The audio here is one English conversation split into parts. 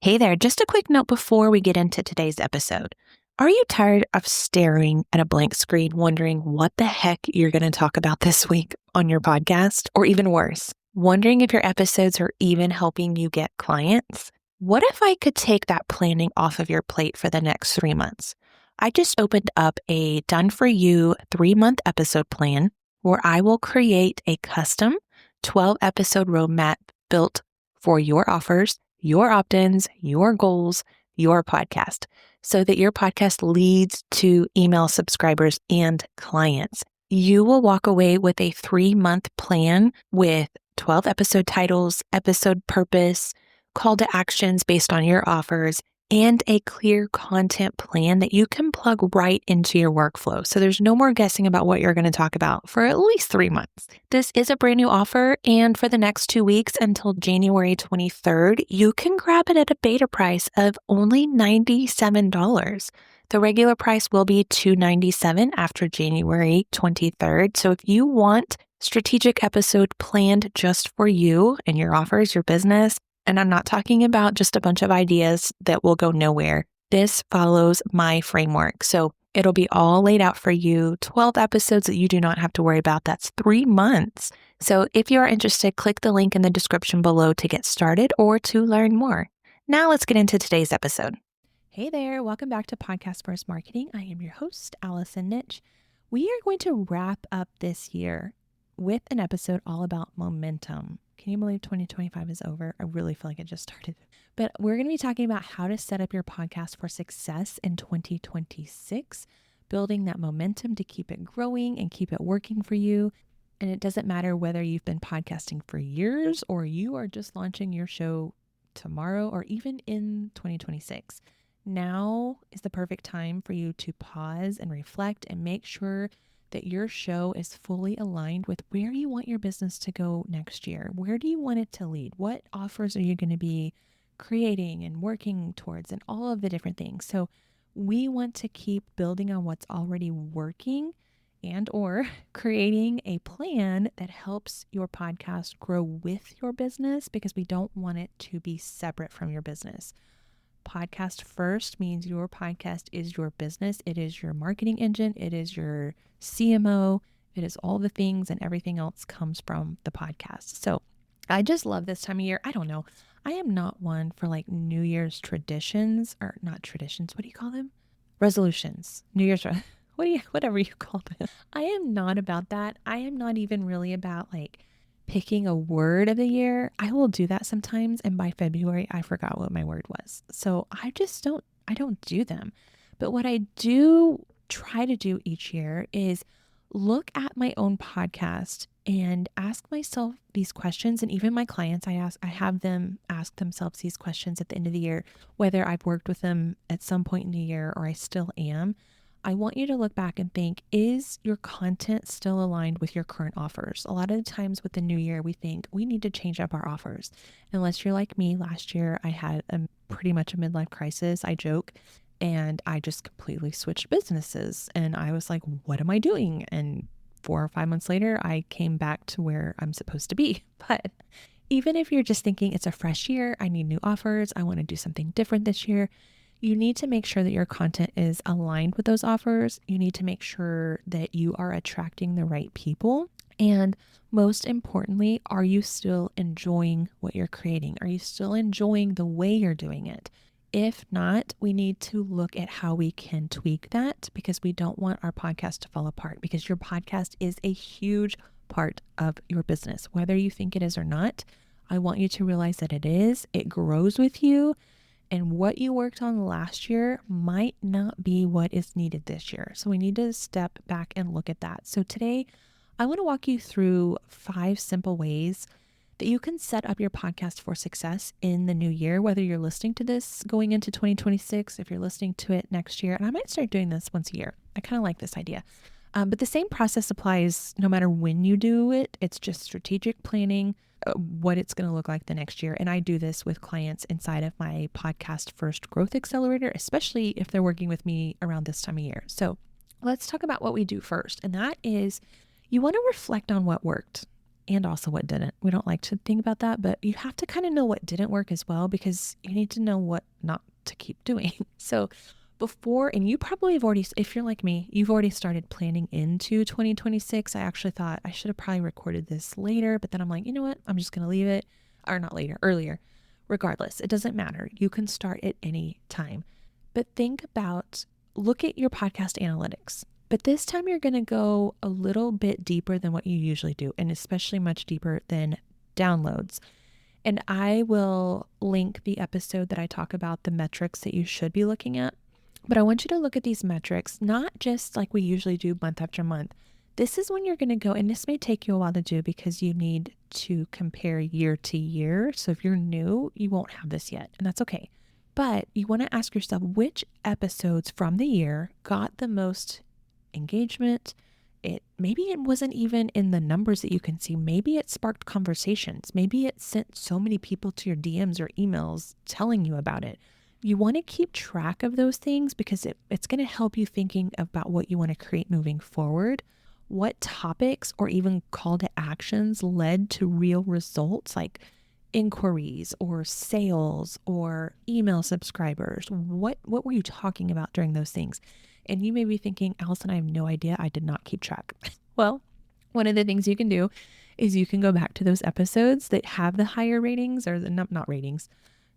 Hey there, just a quick note before we get into today's episode. Are you tired of staring at a blank screen, wondering what the heck you're going to talk about this week on your podcast? Or even worse, wondering if your episodes are even helping you get clients? What if I could take that planning off of your plate for the next 3 months? I just opened up a done for you 3-month episode plan where I will create a custom 12 episode roadmap built for your offers, your opt-ins, your goals, your podcast, so that your podcast leads to email subscribers and clients. You will walk away with a 3-month plan with 12 episode titles, episode purpose, call to actions based on your offers, and a clear content plan that you can plug right into your workflow. So there's no more guessing about what you're going to talk about for at least 3 months. This is a brand new offer, and for the next 2 weeks until January 23rd, you can grab it at a beta price of only $97. The regular price will be $297 after January 23rd. So if you want strategic episode planned just for you and your offers, your business, and I'm not talking about just a bunch of ideas that will go nowhere. This follows my framework. So it'll be all laid out for you, 12 episodes that you do not have to worry about. That's 3 months. So if you are interested, click the link in the description below to get started or to learn more. Now let's get into today's episode. Hey there, welcome back to Podcast First Marketing. I am your host, Allison Nitch. We are going to wrap up this year with an episode all about momentum. Can you believe 2025 is over? I really feel like it just started. But we're going to be talking about how to set up your podcast for success in 2026, building that momentum to keep it growing and keep it working for you. And it doesn't matter whether you've been podcasting for years or you are just launching your show tomorrow or even in 2026. Now is the perfect time for you to pause and reflect and make sure that your show is fully aligned with where you want your business to go next year. Where do you want it to lead? What offers are you going to be creating and working towards and all of the different things? So we want to keep building on what's already working and or creating a plan that helps your podcast grow with your business, because we don't want it to be separate from your business. Podcast first means your podcast is your business. It is your marketing engine. It is your CMO. It is all the things, and everything else comes from the podcast. So I just love this time of year. I don't know. I am not one for like New Year's traditions, or not traditions. What do you call them? Resolutions. New Year's, whatever you call them. I am not about that. I am not even really about like picking a word of the year. I will do that sometimes, and by February I forgot what my word was. So I don't do them. But what I do try to do each year is look at my own podcast and ask myself these questions. And even my clients, I have them ask themselves these questions at the end of the year, whether I've worked with them at some point in the year or I still am. I want you to look back and think, is your content still aligned with your current offers? A lot of the times with the new year, we think we need to change up our offers. Unless you're like me, last year I had pretty much a midlife crisis. I joke, and I just completely switched businesses. And I was like, what am I doing? And 4 or 5 months later, I came back to where I'm supposed to be. But even if you're just thinking it's a fresh year, I need new offers, I want to do something different this year, you need to make sure that your content is aligned with those offers. You need to make sure that you are attracting the right people. And most importantly, are you still enjoying what you're creating? Are you still enjoying the way you're doing it? If not, we need to look at how we can tweak that, because we don't want our podcast to fall apart, because your podcast is a huge part of your business. Whether you think it is or not, I want you to realize that it is. It grows with you. And what you worked on last year might not be what is needed this year. So we need to step back and look at that. So today, I want to walk you through 5 simple ways that you can set up your podcast for success in the new year, whether you're listening to this going into 2026, if you're listening to it next year. And I might start doing this once a year. I kind of like this idea. But the same process applies no matter when you do it. It's just strategic planning, what it's going to look like the next year. And I do this with clients inside of my Podcast First Growth Accelerator, especially if they're working with me around this time of year. So let's talk about what we do first. And that is, you want to reflect on what worked. and also what didn't. We don't like to think about that, but you have to kind of know what didn't work as well, because you need to know what not to keep doing. So before, and you probably have already, if you're like me, you've already started planning into 2026. I actually thought I should have probably recorded this later, but then I'm like, you know what? I'm just going to leave it, or not later, earlier. Regardless, it doesn't matter. You can start at any time. But look at your podcast analytics. But this time you're going to go a little bit deeper than what you usually do, and especially much deeper than downloads. And I will link the episode that I talk about the metrics that you should be looking at. But I want you to look at these metrics, not just like we usually do month after month. This is when you're going to go, and this may take you a while to do because you need to compare year to year. So if you're new, you won't have this yet, and that's okay. But you want to ask yourself, which episodes from the year got the most engagement? Maybe it wasn't even in the numbers that you can see. Maybe it sparked conversations. Maybe it sent so many people to your DMs or emails telling you about it. You want to keep track of those things because it's going to help you thinking about what you want to create moving forward. What topics or even call to actions led to real results, like inquiries or sales or email subscribers? What were you talking about during those things? And you may be thinking, Allison, I have no idea. I did not keep track. Well, one of the things you can do is you can go back to those episodes that have the higher ratings, or the not ratings,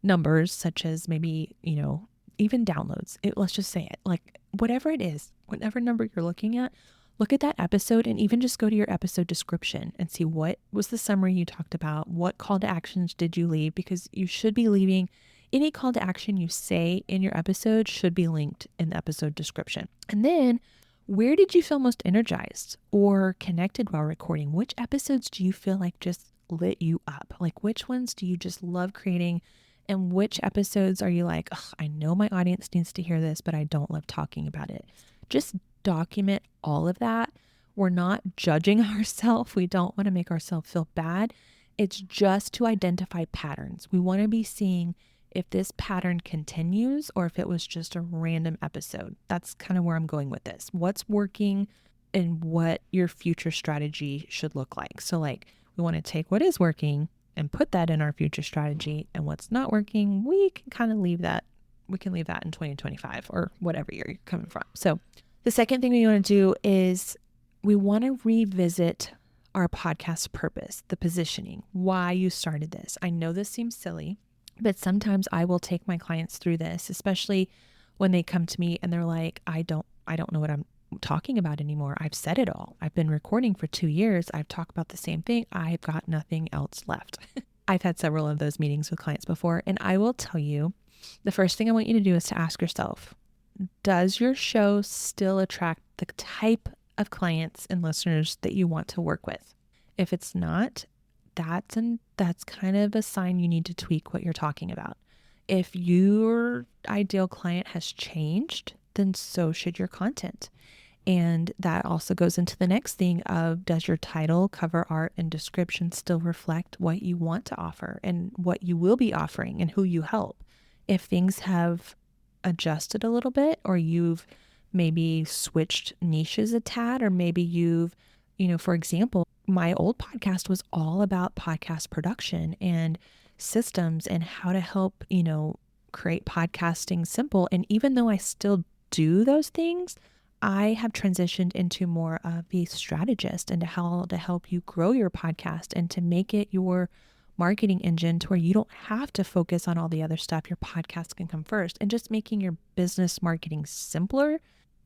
numbers, such as maybe, even downloads. Let's just say it, like whatever it is, whatever number you're looking at, look at that episode and even just go to your episode description and see what was the summary you talked about. What call to actions did you leave? Because you should be leaving any call to action you say in your episode should be linked in the episode description. And then where did you feel most energized or connected while recording? Which episodes do you feel like just lit you up? Like which ones do you just love creating? And which episodes are you like, I know my audience needs to hear this, but I don't love talking about it? Just document all of that. We're not judging ourselves. We don't want to make ourselves feel bad. It's just to identify patterns. We want to be seeing if this pattern continues or if it was just a random episode. That's kind of where I'm going with this. What's working and what your future strategy should look like. So like we want to take what is working and put that in our future strategy, and what's not working, we can kind of leave that. We can leave that in 2025 or whatever year you're coming from. So the second thing we want to do is we want to revisit our podcast purpose, the positioning, why you started this. I know this seems silly, but sometimes I will take my clients through this, especially when they come to me and they're like, I don't know what I'm talking about anymore. I've said it all. I've been recording for 2 years. I've talked about the same thing. I've got nothing else left. I've had several of those meetings with clients before, and I will tell you, the first thing I want you to do is to ask yourself, does your show still attract the type of clients and listeners that you want to work with? If it's not, that's kind of a sign you need to tweak what you're talking about. If your ideal client has changed, then so should your content. And that also goes into the next thing of, does your title, cover art, and description still reflect what you want to offer and what you will be offering and who you help? If things have adjusted a little bit, or you've maybe switched niches a tad, or maybe you've, for example, my old podcast was all about podcast production and systems and how to help, create podcasting simple. And even though I still do those things, I have transitioned into more of a strategist and how to help you grow your podcast and to make it your marketing engine to where you don't have to focus on all the other stuff. Your podcast can come first, and just making your business marketing simpler.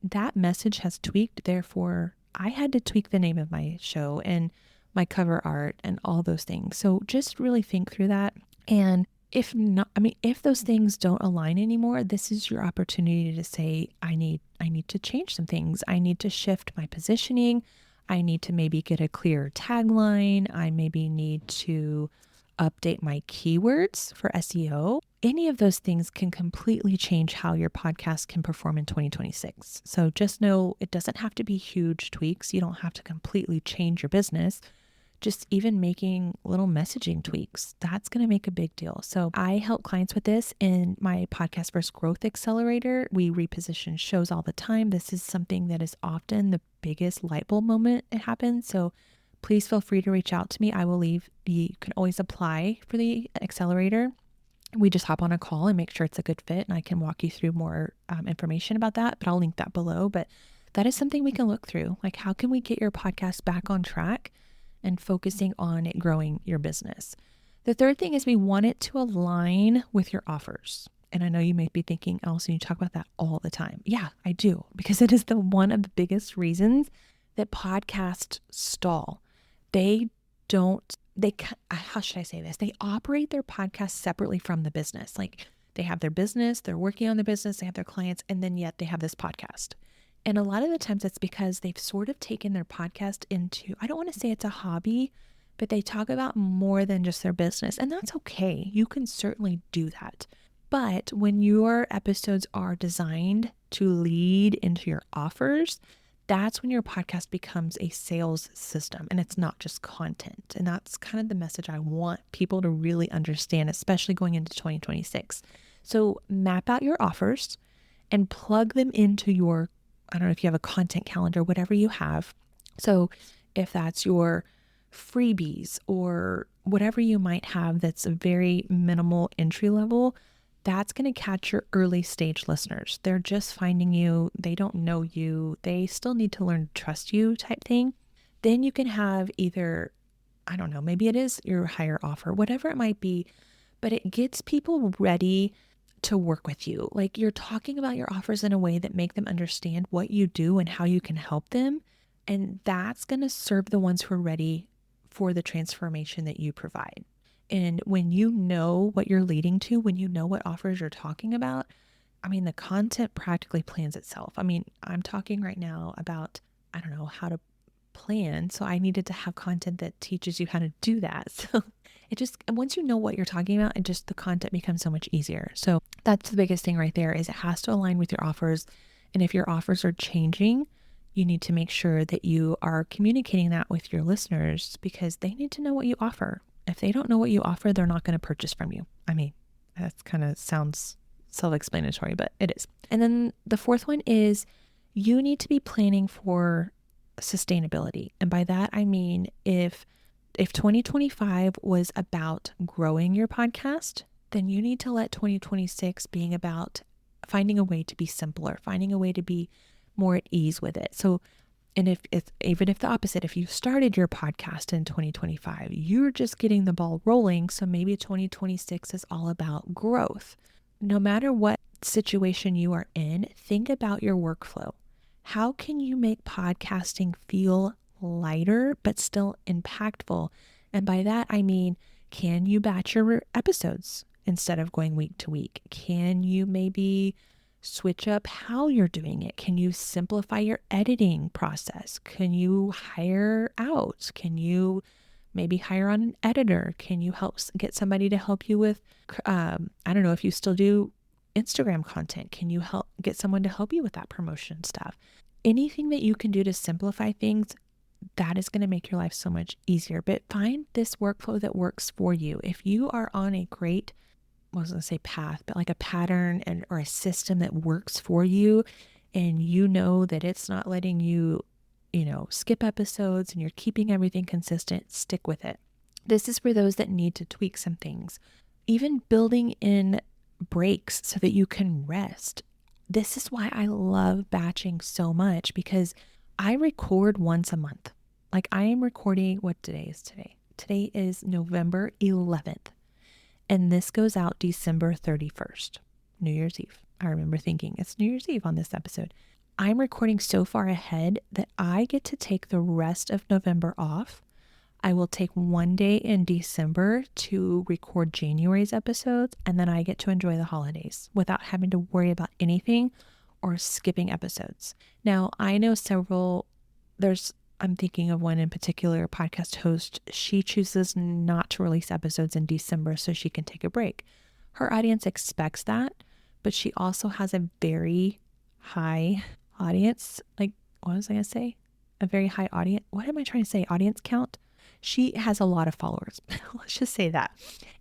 That message has tweaked. Therefore, I had to tweak the name of my show and my cover art and all those things. So just really think through that. And if not, if those things don't align anymore, this is your opportunity to say, I need to change some things. I need to shift my positioning. I need to maybe get a clearer tagline. I maybe need to update my keywords for SEO. Any of those things can completely change how your podcast can perform in 2026. So just know it doesn't have to be huge tweaks. You don't have to completely change your business. Just even making little messaging tweaks, that's going to make a big deal. So I help clients with this in my Podcast Versus Growth Accelerator. We reposition shows all the time. This is something that is often the biggest light bulb moment it happens. So please feel free to reach out to me. You can always apply for the accelerator. We just hop on a call and make sure it's a good fit, and I can walk you through more information about that, but I'll link that below. But that is something we can look through. Like, how can we get your podcast back on track and focusing on it growing your business? The third thing is we want it to align with your offers. And I know you may be thinking, Allison, you talk about that all the time. Yeah, I do, because it is one of the biggest reasons that podcasts stall. How should I say this? They operate their podcast separately from the business. Like, they have their business, they're working on their business, they have their clients, and then yet they have this podcast. And a lot of the times it's because they've sort of taken their podcast into, I don't want to say it's a hobby, but they talk about more than just their business. And that's okay. You can certainly do that. But when your episodes are designed to lead into your offers, that's when your podcast becomes a sales system and it's not just content. And that's kind of the message I want people to really understand, especially going into 2026. So map out your offers and plug them into your, I don't know if you have a content calendar, whatever you have. So if that's your freebies or whatever you might have that's a very minimal entry level, that's going to catch your early stage listeners. They're just finding you. They don't know you. They still need to learn to trust you type thing. Then you can have either, I don't know, maybe it is your higher offer, whatever it might be, but it gets people ready to work with you. Like, you're talking about your offers in a way that make them understand what you do and how you can help them. And that's going to serve the ones who are ready for the transformation that you provide. And when you know what you're leading to, when you know what offers you're talking about, I mean, the content practically plans itself. I mean, I'm talking right now about, I don't know, how to plan. So I needed to have content that teaches you how to do that. So once you know what you're talking about, the content becomes so much easier. So that's the biggest thing right there, is it has to align with your offers. And if your offers are changing, you need to make sure that you are communicating that with your listeners, because they need to know what you offer. If they don't know what you offer, they're not going to purchase from you. I mean, that kind of sounds self-explanatory, but it is. And then the fourth one is you need to be planning for sustainability. And by that, I mean, if 2025 was about growing your podcast, then you need to let 2026 being about finding a way to be simpler, finding a way to be more at ease with it. So, and even if the opposite, if you started your podcast in 2025, you're just getting the ball rolling. So maybe 2026 is all about growth. No matter what situation you are in, think about your workflow. How can you make podcasting feel lighter, but still impactful? And by that, I mean, can you batch your episodes instead of going week to week? Can you maybe switch up how you're doing it? Can you simplify your editing process? Can you hire out? Can you maybe hire on an editor? Can you get somebody to help you with, I don't know, if you still do Instagram content, can you get someone to help you with that promotion stuff? Anything that you can do to simplify things, that is going to make your life so much easier. But find this workflow that works for you. If you are on a great, I was going to say path, but like a pattern or a system that works for you, and you know that it's not letting you, skip episodes, and you're keeping everything consistent, stick with it. This is for those that need to tweak some things. Even building in breaks so that you can rest. This is why I love batching so much, because I record once a month. Like, I am recording, what day is today? Today is November 11th. And this goes out December 31st, New Year's Eve. I remember thinking it's New Year's Eve on this episode. I'm recording so far ahead that I get to take the rest of November off. I will take one day in December to record January's episodes, and then I get to enjoy the holidays without having to worry about anything or skipping episodes. Now, I know I'm thinking of one in particular, a podcast host. She chooses not to release episodes in December so she can take a break. Her audience expects that, but she also has a very high audience. Like, what was I going to say? A very high audience. What am I trying to say? Audience count? She has a lot of followers. Let's just say that.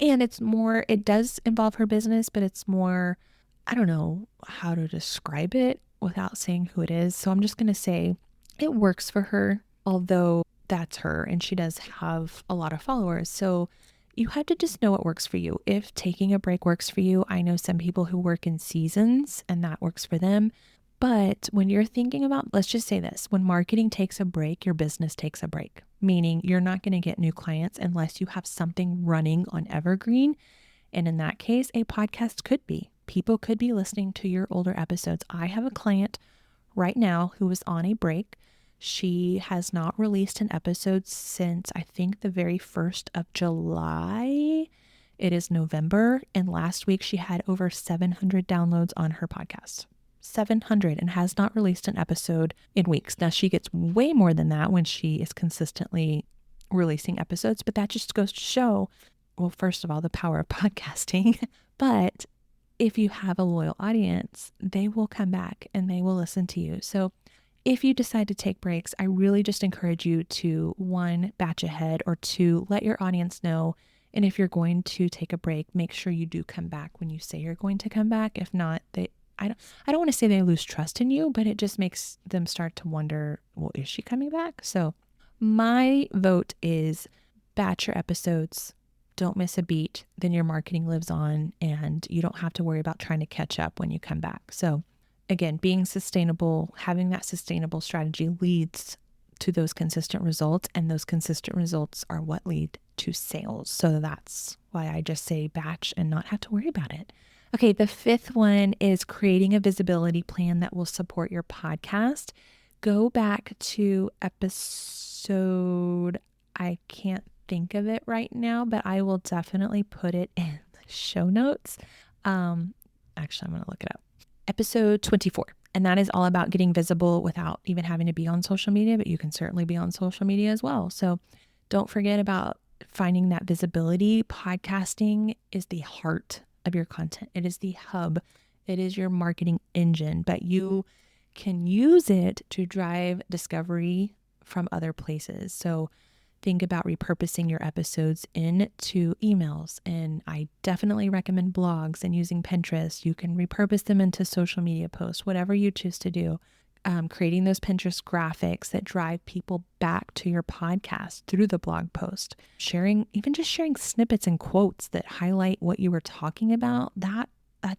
And it does involve her business, but it's more, I don't know how to describe it without saying who it is. So I'm just going to say it works for her. Although that's her, and she does have a lot of followers. So you have to just know what works for you. If taking a break works for you, I know some people who work in seasons and that works for them. But when you're thinking about, let's just say this, when marketing takes a break, your business takes a break, meaning you're not going to get new clients unless you have something running on evergreen. And in that case, a podcast could be. People could be listening to your older episodes. I have a client right now who is on a break. She has not released an episode since I think the very 1st of July. It is November. And last week she had over 700 downloads on her podcast. 700, and has not released an episode in weeks. Now she gets way more than that when she is consistently releasing episodes, but that just goes to show, well, first of all, the power of podcasting, but if you have a loyal audience, they will come back and they will listen to you. So if you decide to take breaks, I really just encourage you to, 1, batch ahead, or 2, let your audience know. And if you're going to take a break, make sure you do come back when you say you're going to come back. If not, I don't want to say they lose trust in you, but it just makes them start to wonder, well, is she coming back? So my vote is batch your episodes. Don't miss a beat. Then your marketing lives on and you don't have to worry about trying to catch up when you come back. So again, being sustainable, having that sustainable strategy leads to those consistent results, and those consistent results are what lead to sales. So that's why I just say batch and not have to worry about it. Okay, the 5th one is creating a visibility plan that will support your podcast. Go back to episode, I can't think of it right now, but I will definitely put it in the show notes. Actually, I'm going to look it up. Episode 24. And that is all about getting visible without even having to be on social media, but you can certainly be on social media as well. So don't forget about finding that visibility. Podcasting is the heart of your content. It is the hub. It is your marketing engine, but you can use it to drive discovery from other places. So think about repurposing your episodes into emails. And I definitely recommend blogs and using Pinterest. You can repurpose them into social media posts, whatever you choose to do. Creating those Pinterest graphics that drive people back to your podcast through the blog post. Even just sharing snippets and quotes that highlight what you were talking about. That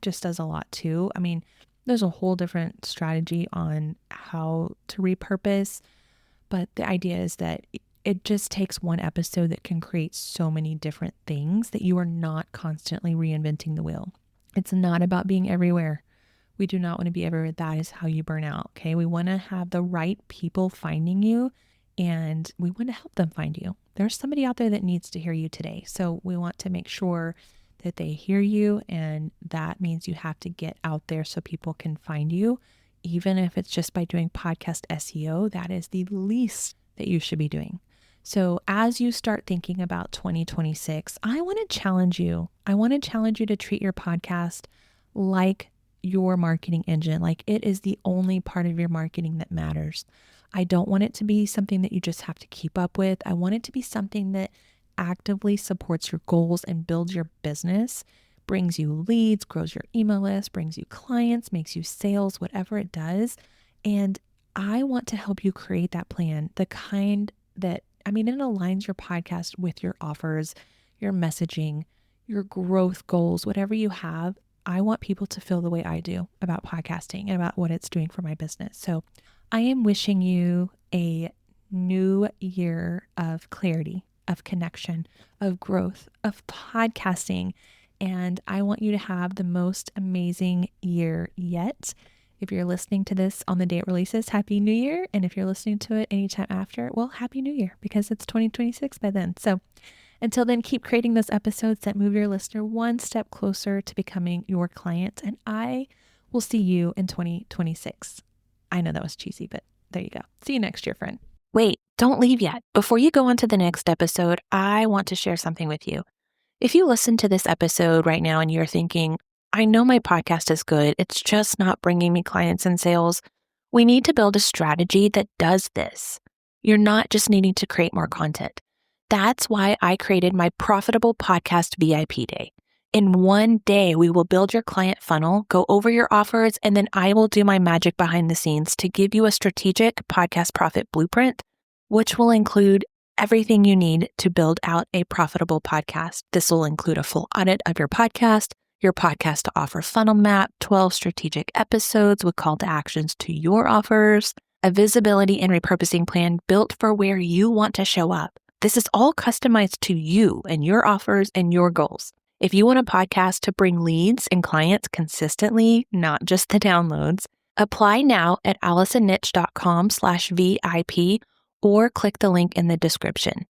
just does a lot too. I mean, there's a whole different strategy on how to repurpose, but the idea is that it just takes one episode that can create so many different things that you are not constantly reinventing the wheel. It's not about being everywhere. We do not want to be everywhere. That is how you burn out. Okay. We want to have the right people finding you, and we want to help them find you. There's somebody out there that needs to hear you today. So we want to make sure that they hear you. And that means you have to get out there so people can find you. Even if it's just by doing podcast SEO, that is the least that you should be doing. So as you start thinking about 2026, I want to challenge you. I want to challenge you to treat your podcast like your marketing engine, like it is the only part of your marketing that matters. I don't want it to be something that you just have to keep up with. I want it to be something that actively supports your goals and builds your business, brings you leads, grows your email list, brings you clients, makes you sales, whatever it does. And I want to help you create that plan, the kind that, it aligns your podcast with your offers, your messaging, your growth goals, whatever you have. I want people to feel the way I do about podcasting and about what it's doing for my business. So I am wishing you a new year of clarity, of connection, of growth, of podcasting. And I want you to have the most amazing year yet. If you're listening to this on the day it releases, Happy New Year. And if you're listening to it anytime after, well, Happy New Year, because it's 2026 by then. So until then, keep creating those episodes that move your listener one step closer to becoming your client. And I will see you in 2026. I know that was cheesy, but there you go. See you next year, friend. Wait, don't leave yet. Before you go on to the next episode, I want to share something with you. If you listen to this episode right now and you're thinking, I know my podcast is good, it's just not bringing me clients and sales, we need to build a strategy that does this. You're not just needing to create more content. That's why I created my Profitable Podcast VIP Day. In one day, we will build your client funnel, go over your offers, and then I will do my magic behind the scenes to give you a strategic podcast profit blueprint which will include everything you need to build out a profitable podcast. This will include a full audit of your podcast to offer funnel map, 12 strategic episodes with call to actions to your offers, a visibility and repurposing plan built for where you want to show up. This is all customized to you and your offers and your goals. If you want a podcast to bring leads and clients consistently, not just the downloads, apply now at allisonnitch.com/VIP or click the link in the description.